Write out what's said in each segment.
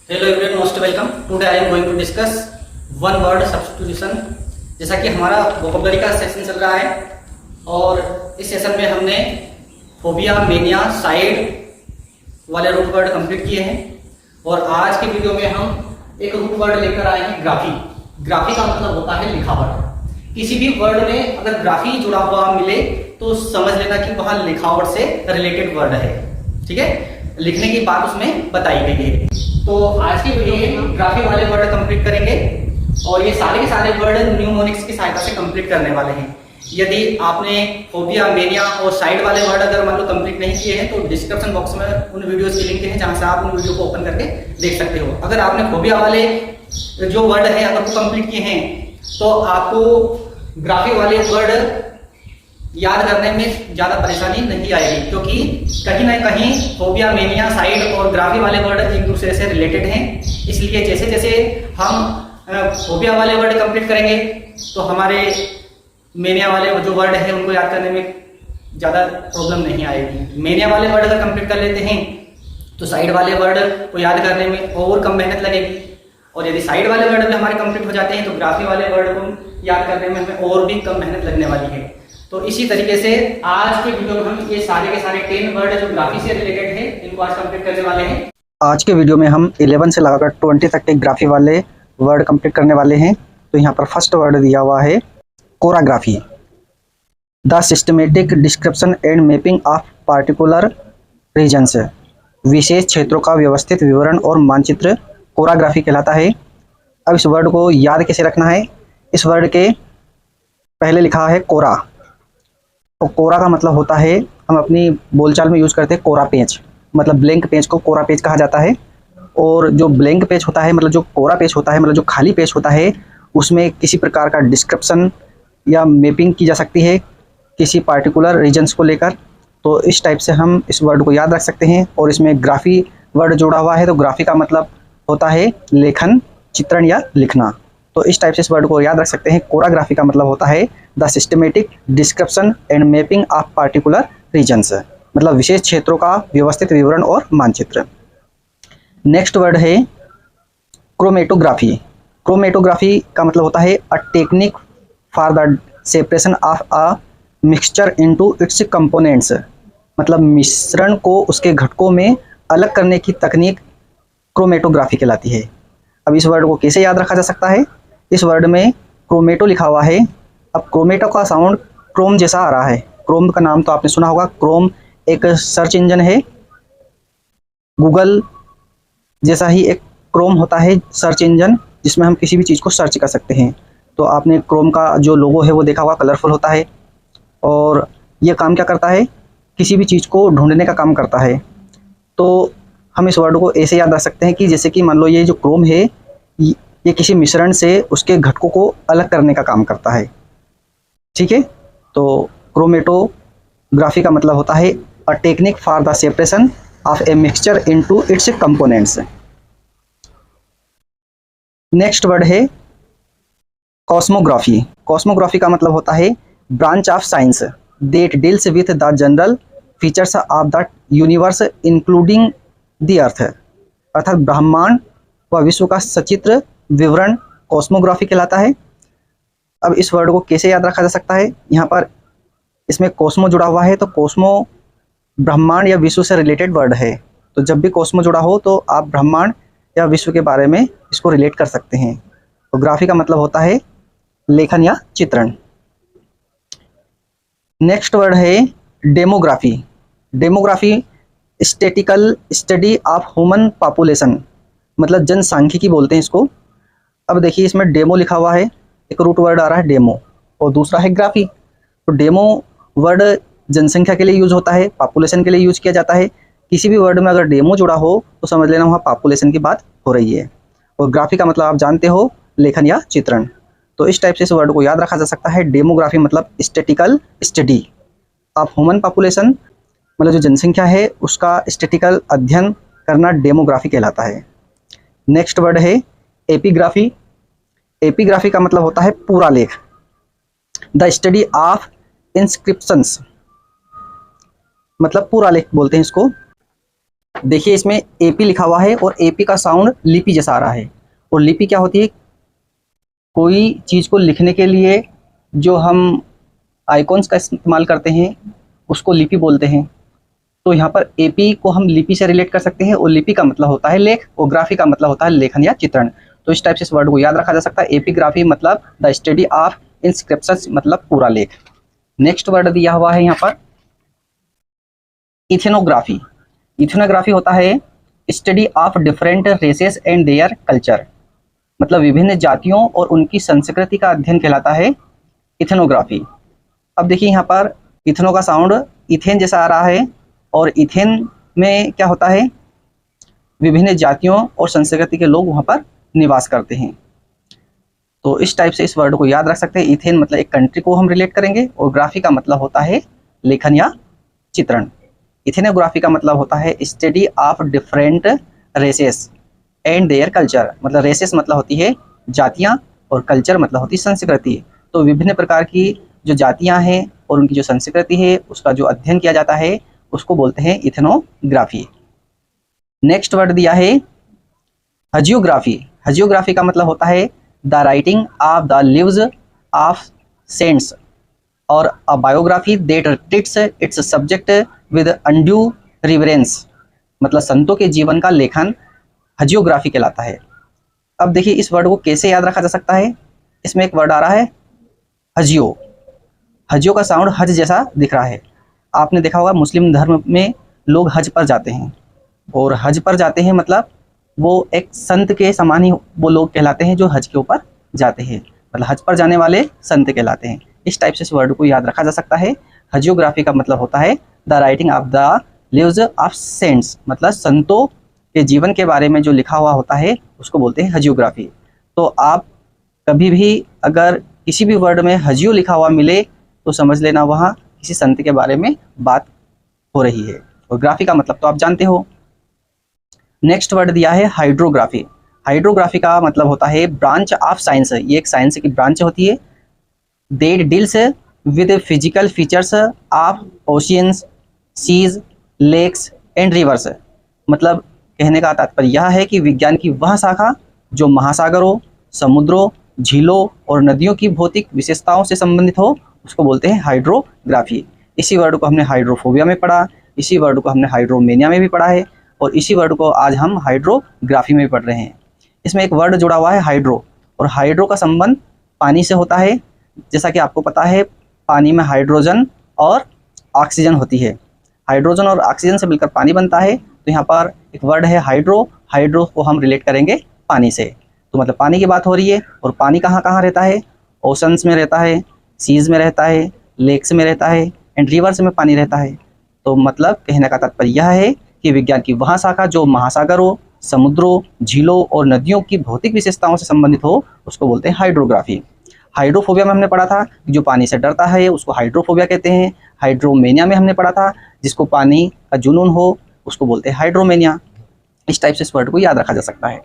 Hello everyone, most welcome. Today I am going to discuss one word substitution. जैसा कि हमारा vocabulary का session चल रहा है और इस सेशन में हमने फोबिया, मेनिया, साइड वाले रूट वर्ड कंप्लीट किए हैं और आज के वीडियो में हम एक रूट वर्ड लेकर आए हैं, ग्राफी। ग्राफी का मतलब होता है लिखावट। किसी भी वर्ड में अगर ग्राफी जुड़ा हुआ मिले तो समझ लेना कि वह लिखावट से रिलेटेड वर्ड है। ठीक है, लिखने की बात उसमें बताई गई है। तो आज की वीडियो में हम ग्राफी वाले वर्ड कंप्लीट करेंगे और ये सारे के सारे वर्ड न्यूमोनिक्स की सहायता से कंप्लीट करने वाले हैं। यदि आपने फोबिया, मेनिया और साइड वाले वर्ड अगर मान लो कंप्लीट नहीं किए हैं तो डिस्क्रिप्शन बॉक्स में उन वीडियोस की लिंक है जहां से आप उन वीडियो को ओपन करके देख सकते हो। अगर आपने फोबिया वाले जो वर्ड है अगर वो कंप्लीट किए हैं तो आपको ग्राफी वाले वर्ड याद करने में ज्यादा परेशानी नहीं आएगी, क्योंकि कहीं ना कहीं फोबिया, मेनिया, साइड और ग्राफी वाले वर्ड एक दूसरे से रिलेटेड हैं। इसलिए जैसे जैसे हम फोबिया वाले वर्ड कंप्लीट करेंगे तो हमारे मेनिया वाले जो वर्ड है उनको याद करने में ज्यादा प्रॉब्लम नहीं आएगी। मेनिया वाले वर्ड अगर कंप्लीट कर लेते हैं तो साइड वाले वर्ड को याद करने में और कम मेहनत लगेगी, और यदि साइड वाले वर्ड भी हमारे कंप्लीट हो जाते हैं तो ग्राफी वाले वर्ड को याद करने में हमें और भी कम मेहनत लगने वाली है। तो इसी तरीके से आज के वीडियो में हम ये सारे के सारे 10 वर्ड जो ग्राफी से रिलेटेड है इनको आज कंप्लीट करने वाले हैं। आज के वीडियो में हम 11 से लगाकर 20 तक के ग्राफी वाले वर्ड कंप्लीट करने वाले हैं। तो यहाँ पर फर्स्ट वर्ड दिया हुआ है chorography, the systematic description and mapping of particular regions. विशेष क्षेत्रों का व्यवस्थित विवरण और मानचित्र कोराग्राफी कहलाता है। अब इस वर्ड को याद कैसे रखना है, इस वर्ड के पहले लिखा है कोरा। तो कोरा का मतलब होता है, हम अपनी बोलचाल में यूज करते हैं कोरा पेज, मतलब ब्लैंक पेज को कोरा पेज कहा जाता है। और जो ब्लैंक पेज होता है मतलब जो कोरा पेज होता है मतलब जो खाली पेज होता है उसमें किसी प्रकार का डिस्क्रिप्शन या मैपिंग की जा सकती है किसी पार्टिकुलर रीजन्स को लेकर। तो इस टाइप से हम इस वर्ड को याद रख सकते हैं। और इसमें ग्राफी वर्ड जुड़ा हुआ है तो ग्राफी का मतलब होता है लेखन, चित्रण या लिखना। तो इस टाइप से इस वर्ड को याद रख सकते हैं। कोराग्राफी का मतलब होता है the systematic description and mapping of particular regions, मतलब विशेष क्षेत्रों का व्यवस्थित विवरण और मानचित्र। नेक्स्ट वर्ड है क्रोमेटोग्राफी। क्रोमेटोग्राफी का मतलब होता है a technique for the separation of a mixture into its components, मतलब मिश्रण को उसके घटकों में अलग करने की तकनीक क्रोमेटोग्राफी कहलाती है। अब इस वर्ड को कैसे याद रखा जा सकता है, इस वर्ड में क्रोमेटो लिखा हुआ है। अब क्रोमेटो का साउंड क्रोम जैसा आ रहा है। क्रोम का नाम तो आपने सुना होगा, क्रोम एक सर्च इंजन है। गूगल जैसा ही एक क्रोम होता है सर्च इंजन, जिसमें हम किसी भी चीज़ को सर्च कर सकते हैं। तो आपने क्रोम का जो लोगो है वो देखा होगा, कलरफुल होता है और ये काम क्या करता है, किसी भी चीज़ को ढूंढने का काम करता है। तो हम इस वर्ड को ऐसे याद रख सकते हैं कि जैसे कि मान लो ये जो क्रोम है ये किसी मिश्रण से उसके घटकों को अलग करने का काम करता है। ठीक है, तो क्रोमेटोग्राफी का मतलब होता है a technique for the separation of a mixture into its components. Next word है कॉस्मोग्राफी। कॉस्मोग्राफी का मतलब होता है branch of science that deals with the general features of the universe including the earth, अर्थात ब्रह्मांड व विश्व का सचित्र विवरण कॉस्मोग्राफी कहलाता है। अब इस वर्ड को कैसे याद रखा जा सकता है, यहाँ पर इसमें कॉस्मो जुड़ा हुआ है तो कॉस्मो ब्रह्मांड या विश्व से रिलेटेड वर्ड है। तो जब भी कॉस्मो जुड़ा हो तो आप ब्रह्मांड या विश्व के बारे में इसको रिलेट कर सकते हैं। तो ग्राफी का मतलब होता है लेखन या चित्रण। नेक्स्ट वर्ड है demography. Demography statistical study of human population, मतलब जनसांख्यिकी बोलते हैं इसको। अब देखिए इसमें डेमो लिखा हुआ है, एक रूट वर्ड आ रहा है डेमो और दूसरा है ग्राफी। तो डेमो वर्ड जनसंख्या के लिए यूज होता है, पॉपुलेशन के लिए यूज किया जाता है। किसी भी वर्ड में अगर डेमो जुड़ा हो तो समझ लेना वहाँ पॉपुलेशन की बात हो रही है। और ग्राफी का मतलब आप जानते हो लेखन या चित्रण। तो इस टाइप से इस वर्ड को याद रखा जा सकता है। डेमोग्राफी मतलब statistical study of human population, मतलब जो जनसंख्या है उसका स्टैटिकल अध्ययन करना डेमोग्राफी कहलाता है। नेक्स्ट वर्ड है एपिग्राफी। एपिग्राफी का मतलब होता है पूरा लेख, द स्टडी ऑफ इंस्क्रिप्शंस, मतलब पूरा लेख बोलते हैं इसको। देखिए इसमें एपी लिखा हुआ है और एपी का साउंड लिपि जैसा आ रहा है। और लिपि क्या होती है? कोई चीज़ को लिखने के लिए जो हम आइकॉन्स का इस्तेमाल करते हैं उसको लिपि बोलते हैं। तो यहाँ पर एपी को हम लिपि से रिलेट कर सकते हैं और लिपि का मतलब होता है लेख और ग्राफी का मतलब होता है लेखन या चित्रण। तो इस टाइप से इस वर्ड को याद रखा जा सकता है। एपीग्राफी मतलब द स्टडी ऑफ इंस्क्रिप्शंस मतलब पूरा लेख। नेक्स्ट वर्ड दिया हुआ है यहाँ पर इथेनोग्राफी। इथेनोग्राफी होता है study of different races and their culture, मतलब विभिन्न जातियों और उनकी संस्कृति का अध्ययन कहलाता है इथेनोग्राफी। अब देखिए यहाँ पर इथेनो का साउंड इथेन जैसा आ रहा है और इथेन में क्या होता है? विभिन्न जातियों और संस्कृति के लोग वहाँ पर निवास करते हैं। तो इस टाइप से इस वर्ड को याद रख सकते हैं। इथेन मतलब एक कंट्री को हम रिलेट करेंगे और ग्राफी का मतलब होता है लेखन या चित्रण। इथेनोग्राफी का मतलब होता है study of different races and their culture, मतलब रेसेस मतलब होती है जातियाँ और कल्चर मतलब होती है संस्कृति। तो विभिन्न प्रकार की जो जातियाँ हैं और उनकी जो संस्कृति है उसका जो अध्ययन किया जाता है उसको बोलते हैं इथेनोग्राफी। नेक्स्ट वर्ड दिया है हजियोग्राफी। हजियोग्राफी का मतलब होता है the writing of the lives of saints और a biography that treats its subject with undue reverence, मतलब संतों के जीवन का लेखन हजियोग्राफी कहलाता है। अब देखिए इस वर्ड को कैसे याद रखा जा सकता है। इसमें एक वर्ड आ रहा है हजियो। हजियो का साउंड हज जैसा दिख रहा है। आपने देखा होगा मुस्लिम धर्म में लोग हज पर जाते हैं और हज पर जाते हैं मतलब वो एक संत के समान ही वो लोग कहलाते हैं जो हज के ऊपर जाते हैं, मतलब हज पर जाने वाले संत कहलाते हैं। इस टाइप से इस वर्ड को याद रखा जा सकता है। हजियोग्राफी का मतलब होता है the writing of the lives of cents, मतलब संतों के जीवन के बारे में जो लिखा हुआ होता है उसको बोलते हैं हजियोग्राफी। तो आप कभी भी अगर किसी भी वर्ड में हजियो लिखा हुआ मिले तो समझ लेना वहाँ किसी संत के बारे में बात हो रही है। और ग्राफी का मतलब तो आप जानते हो। नेक्स्ट वर्ड दिया है हाइड्रोग्राफी। हाइड्रोग्राफी का मतलब होता है ब्रांच ऑफ साइंस। ये एक साइंस की ब्रांच होती है। That deals with physical features of oceans, seas, lakes and rivers, मतलब कहने का तात्पर्य यह है कि विज्ञान की वह शाखा जो महासागरों, समुद्रों, झीलों और नदियों की भौतिक विशेषताओं से संबंधित हो उसको बोलते हैं हाइड्रोग्राफी। इसी वर्ड को हमने हाइड्रोफोबिया में पढ़ा, इसी वर्ड को हमने हाइड्रोमेनिया में भी पढ़ा है और इसी वर्ड को आज हम हाइड्रोग्राफी में भी पढ़ रहे हैं। इसमें एक वर्ड जुड़ा हुआ है हाइड्रो, और हाइड्रो का संबंध पानी से होता है। जैसा कि आपको पता है पानी में हाइड्रोजन और ऑक्सीजन होती है। हाइड्रोजन और ऑक्सीजन से मिलकर पानी बनता है। तो यहाँ पर एक वर्ड है हाइड्रो। हाइड्रो को हम रिलेट करेंगे पानी से। तो मतलब पानी की बात हो रही है और पानी कहाँ कहाँ रहता है? ओशंस में रहता है, सीज में रहता है, लेक्स में रहता है एंड रिवर्स में पानी रहता है। तो मतलब कहने का तात्पर्य यह है कि विज्ञान की वह शाखा जो महासागरों, समुद्रों, झीलों और नदियों की भौतिक विशेषताओं से संबंधित हो उसको बोलते हैं हाइड्रोग्राफी। हाइड्रोफोबिया में हमने पढ़ा था कि जो पानी से डरता है उसको हाइड्रोफोबिया कहते हैं। हाइड्रोमेनिया में हमने पढ़ा था जिसको पानी का जुनून हो उसको बोलते हैं हाइड्रोमेनिया। इस टाइप से इस वर्ड को याद रखा जा सकता है।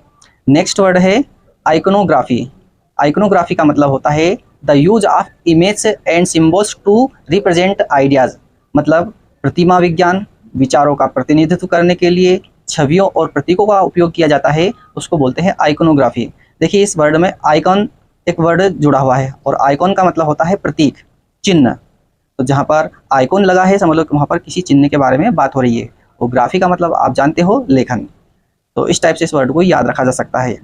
नेक्स्ट वर्ड है आइकोनोग्राफी। आइकोनोग्राफी का मतलब होता है the use of image and symbols to represent ideas, मतलब प्रतिमा विज्ञान, विचारों का प्रतिनिधित्व करने के लिए छवियों और प्रतीकों का उपयोग किया जाता है उसको बोलते हैं आइकोनोग्राफी। देखिए इस वर्ड में आइकॉन एक वर्ड जुड़ा हुआ है और आइकॉन का मतलब होता है प्रतीक, चिन्ह। तो जहाँ पर आइकॉन लगा है समझ लो कि वहाँ पर किसी चिन्ह के बारे में बात हो रही है। और ग्राफी का मतलब आप जानते हो लेखन। तो इस टाइप से इस वर्ड को याद रखा जा सकता है।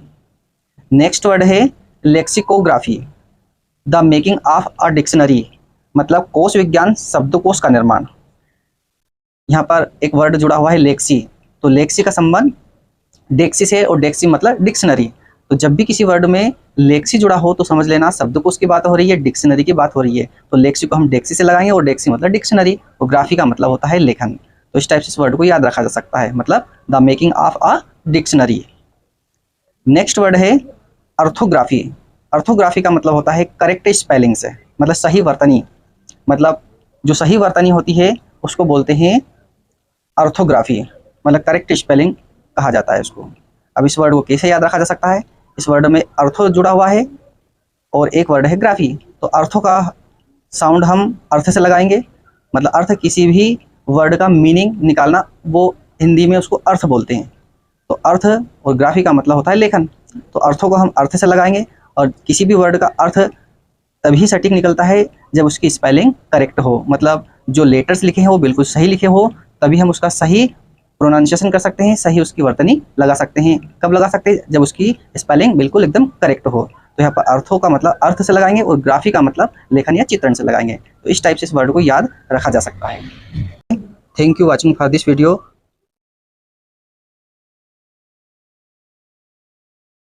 नेक्स्ट वर्ड है lexicography, the making of a dictionary, मतलब कोश विज्ञान, शब्दकोश का निर्माण। यहाँ पर एक वर्ड जुड़ा हुआ है लेक्सी। तो लेक्सी का संबंध डेक्सी से और डेक्सी मतलब डिक्शनरी। तो जब भी किसी वर्ड में लेक्सी जुड़ा हो तो समझ लेना शब्दकोश की बात हो रही है, डिक्शनरी की बात हो रही है। तो लेक्सी को हम डेक्सी से लगाएंगे और डेक्सी मतलब डिक्शनरी। और ग्राफी का मतलब होता है लेखन। तो इस टाइप से इस वर्ड को याद रखा जा सकता है, मतलब the making of a dictionary. Next word है अर्थोग्राफी। अर्थोग्राफी का मतलब होता है करेक्ट स्पेलिंग से, मतलब सही वर्तनी, मतलब जो सही वर्तनी होती है उसको बोलते हैं अर्थोग्राफी, मतलब करेक्ट स्पेलिंग कहा जाता है इसको। अब इस वर्ड को कैसे याद रखा जा सकता है? इस वर्ड में अर्थो जुड़ा हुआ है और एक वर्ड है ग्राफी। तो अर्थों का साउंड हम अर्थ से लगाएंगे, मतलब अर्थ किसी भी वर्ड का मीनिंग निकालना वो हिंदी में उसको अर्थ बोलते हैं। तो अर्थ और ग्राफी का मतलब होता है लेखन। तो अर्थों को हम अर्थ से लगाएंगे, और किसी भी वर्ड का अर्थ तभी सटीक निकलता है जब उसकी स्पेलिंग करेक्ट हो, मतलब जो लेटर्स लिखे हैं वो बिल्कुल सही लिखे हो, तभी हम उसका सही प्रोनाउंसिएशन कर सकते हैं, सही उसकी वर्तनी लगा सकते हैं। कब लगा सकते हैं? जब उसकी स्पेलिंग बिल्कुल एकदम करेक्ट हो। तो यहाँ पर अर्थों का मतलब अर्थ से लगाएंगे और ग्राफी का मतलब लेखन या चित्रण से लगाएंगे। तो इस टाइप से इस वर्ड को याद रखा जा सकता है। Thank you watching for this video.